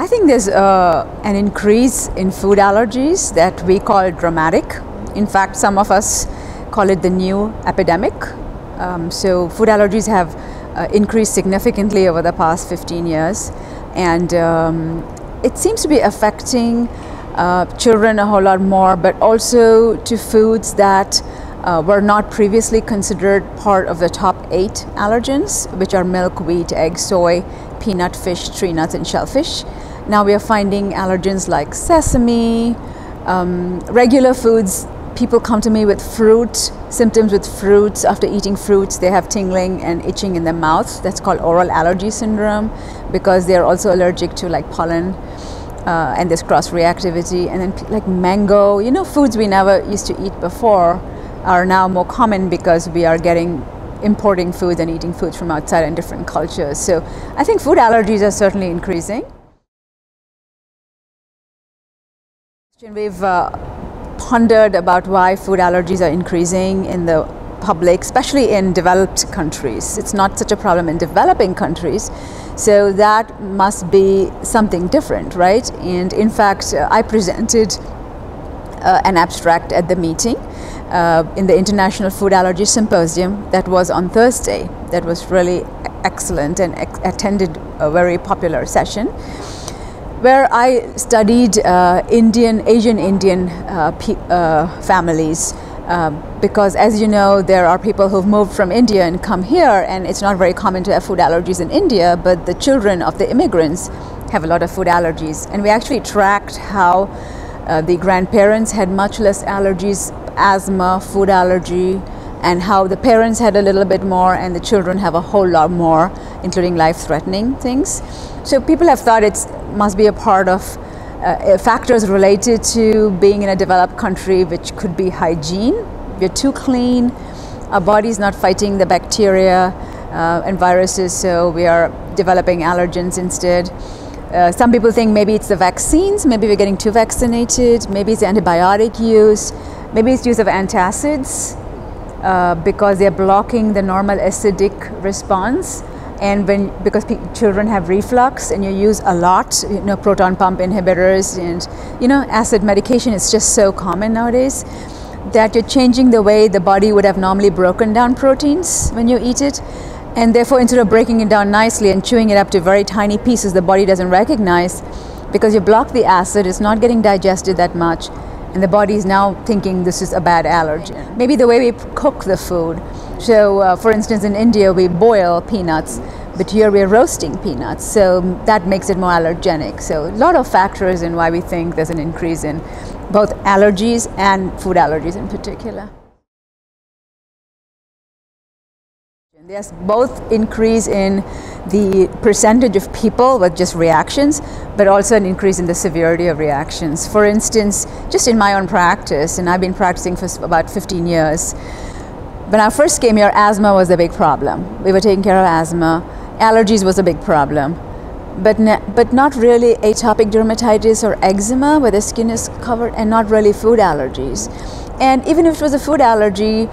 I think there's an increase in food allergies that we call dramatic. In fact, some of us call it the new epidemic. So food allergies have increased significantly over the past 15 years, and it seems to be affecting children a whole lot more, but also to foods that were not previously considered part of the top 8 allergens, which are milk, wheat, egg, soy, peanut, fish, tree nuts, and shellfish. Now we are finding allergens like sesame, regular foods. People come to me with symptoms with fruits. After eating fruits, they have tingling and itching in their mouth. That's called oral allergy syndrome, because they're also allergic to like pollen, and there's cross reactivity. And then like mango, foods we never used to eat before are now more common because we are importing foods and eating foods from outside in different cultures. So I think food allergies are certainly increasing. We've pondered about why food allergies are increasing in the public, especially in developed countries. It's not such a problem in developing countries, so that must be something different, right? And in fact, I presented an abstract at the meeting in the International Food Allergy Symposium that was on Thursday. That was really excellent and attended a very popular session, where I studied Asian Indian families, because as you know, there are people who've moved from India and come here, and it's not very common to have food allergies in India, but the children of the immigrants have a lot of food allergies. And we actually tracked how the grandparents had much less allergies, asthma, food allergy, and how the parents had a little bit more and the children have a whole lot more, including life-threatening things. So people have thought it must be a part of factors related to being in a developed country, which could be hygiene. We're too clean, our body's not fighting the bacteria and viruses, so we are developing allergens instead. Some people think maybe it's the vaccines, maybe we're getting too vaccinated, maybe it's antibiotic use, maybe it's use of antacids, because they're blocking the normal acidic response. And because children have reflux and you use a lot, proton pump inhibitors and, acid medication is just so common nowadays that you're changing the way the body would have normally broken down proteins when you eat it. And therefore, instead of breaking it down nicely and chewing it up to very tiny pieces the body doesn't recognize, because you block the acid, it's not getting digested that much. And the body is now thinking this is a bad allergen. Maybe the way we cook the food. So, for instance, in India, we boil peanuts, but here we're roasting peanuts. So that makes it more allergenic. So a lot of factors in why we think there's an increase in both allergies and food allergies in particular. There's both increase in the percentage of people with just reactions, but also an increase in the severity of reactions. For instance, just in my own practice, and I've been practicing for about 15 years, when I first came here, asthma was a big problem. We were taking care of asthma. Allergies was a big problem, but not really atopic dermatitis or eczema where the skin is covered, and not really food allergies. And even if it was a food allergy,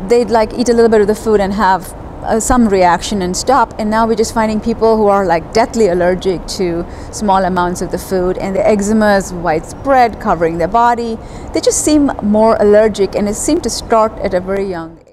they'd like eat a little bit of the food and have some reaction and stop. And now we're just finding people who are like deathly allergic to small amounts of the food, and the eczema is widespread, covering their body. They just seem more allergic, and it seemed to start at a very young age.